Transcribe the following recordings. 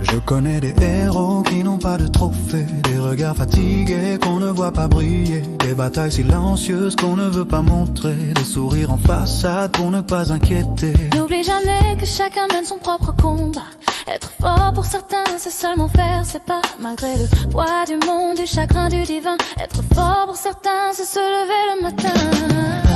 Je connais des héros qui n'ont pas de trophée, des regards fatigués qu'on ne voit pas briller, des batailles silencieuses qu'on ne veut pas montrer, des sourires en façade pour ne pas inquiéter. N'oublie jamais que chacun mène son propre combat. Être fort pour certains, c'est seulement faire ses pas. Malgré le poids du monde, du chagrin, du divin. Être fort pour certains, c'est se lever le matin.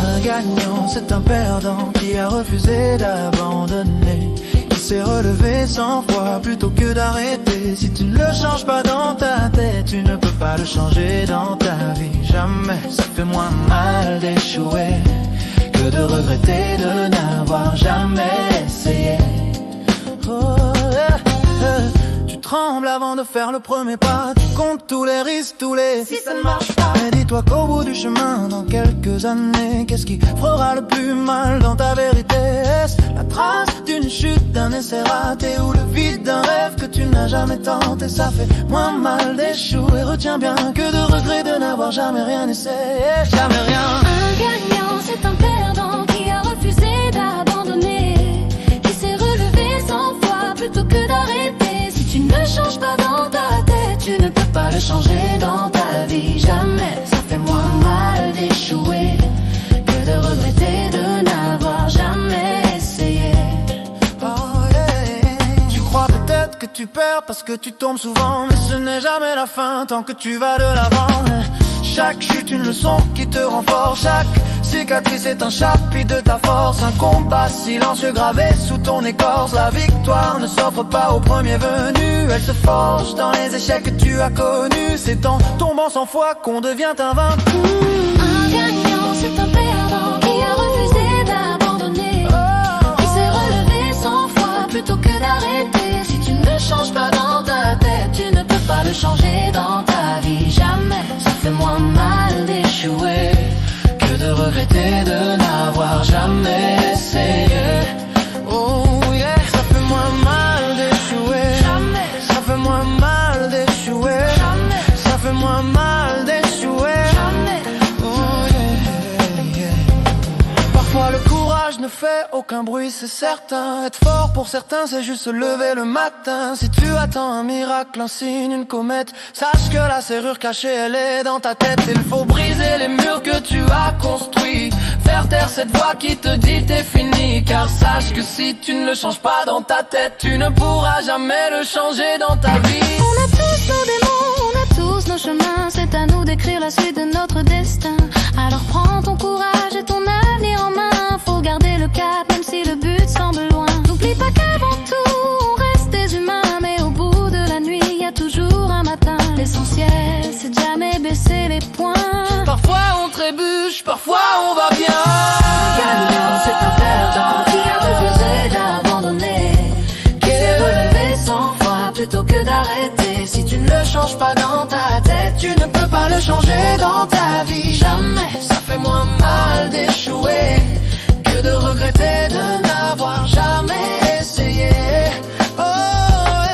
Un gagnant, c'est un perdant qui a refusé d'abandonner, qui s'est relevé 100 fois plutôt que d'arrêter. Si tu ne le changes pas dans ta tête, tu ne peux pas le changer dans ta vie. Jamais, ça fait moins mal d'échouer que de regretter de n'avoir jamais essayé. Oh, tu trembles avant de faire le premier pas, tu comptes tous les risques, tous les si ça ne marche pas. Mais dis-toi qu'au bout du chemin, dans quelques années, qu'est-ce qui fera le plus mal dans ta vérité? Est-ce la trace d'une chute, d'un essai raté, ou le vide d'un rêve que tu n'as jamais tenté? Ça fait moins mal d'échouer, retiens bien, que de regret de n'avoir jamais rien essayé. Jamais rien. Un gagnant, c'est un perdant qui a refusé d'abandonner, qui s'est relevé 100 fois plutôt que d'arrêter. Si tu ne le changes pas dans ta tête, tu ne peux pas le changer dans ta vie. Jamais, ça fait moins mal d'échouer que de regretter de n'avoir jamais essayé. Oh, yeah. Tu crois peut-être que tu perds parce que tu tombes souvent, mais ce n'est jamais la fin tant que tu vas de l'avant. Chaque chute une leçon qui te rend fort, chaque cicatrice est un chapitre de ta force, un combat silencieux gravé sous ton écorce. La victoire ne s'offre pas au premier venu, elle se forge dans les échecs que tu as connus. C'est en tombant 100 fois qu'on devient un vaincu. Un gagnant, c'est un perdant qui a refusé d'abandonner, qui s'est relevé 100 fois plutôt que d'arrêter. Si tu ne le changes pas dans ta tête, tu ne peux pas le changer dans ta vie. Jamais, ça fait moins mal d'échouer que de regretter de n'avoir jamais essayé. Oh yeah, ça fait moins mal d'échouer. Jamais, Ça fait moins mal d'échouer. jamais, Ça fait moins mal d'échouer. jamais. Oh yeah, yeah. Parfois le courage ne fait aucun bruit, c'est certain. Être fort pour certains, c'est juste se lever le matin. Si tu attends un miracle, un signe, une comète, sache que la serrure cachée, elle est dans ta tête. Il faut briser les murs que tu as construits, faire taire cette voix qui te dit t'es fini. Car sache que si tu ne le changes pas dans ta tête, tu ne pourras jamais le changer dans ta vie. On a tous nos démons, on a tous nos chemins. C'est à nous d'écrire la suite de notre destin. Alors prends ton courage et ton avenir en main. Faut garder le cap même si le but semble loin. N'oublie pas qu'avant tout on reste des humains, mais au bout de la nuit y a toujours un matin. L'essentiel c'est de jamais baisser les poings. Parfois on trébuche, parfois on va bien. Un gagnant, c'est un perdant qui a refusé d'abandonner, qui s'est relevé 100 fois plutôt que d'arrêter. Si tu ne le changes pas dans ta tête, tu ne peux pas le changer dans ta vie. Jamais, ça fait moins mal d'échouer que de regretter de n'avoir jamais essayé. Oh,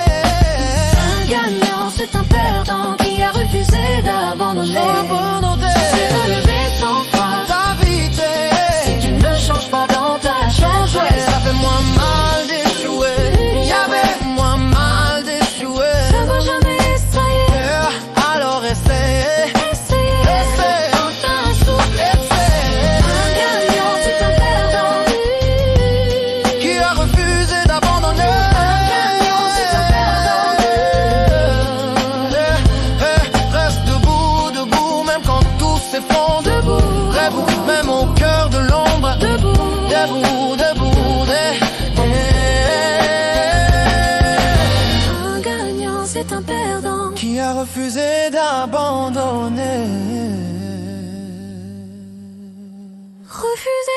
yeah. Un gagnant, c'est un perdant qui a refusé d'abandonner, qui s'est relevé 100 fois. Ta vie Si tu ne le changes pas dans ta tête, ça fait moins mal d'échouer. Y'avait moins mal d'échouer. ça va jamais essayer. Yeah. Alors essaye. Essayer, enfin un souffle. Un gagnant, c'est un perdant Qui a refusé d'abandonner. Un gagnant, c'est un Reste debout, debout, même quand tout s'effondre. Debout, Debout, même au cœur de l'ombre. debout. Debout, debout, Un gagnant, c'est un perdant Qui a refusé d'abandonner. refusé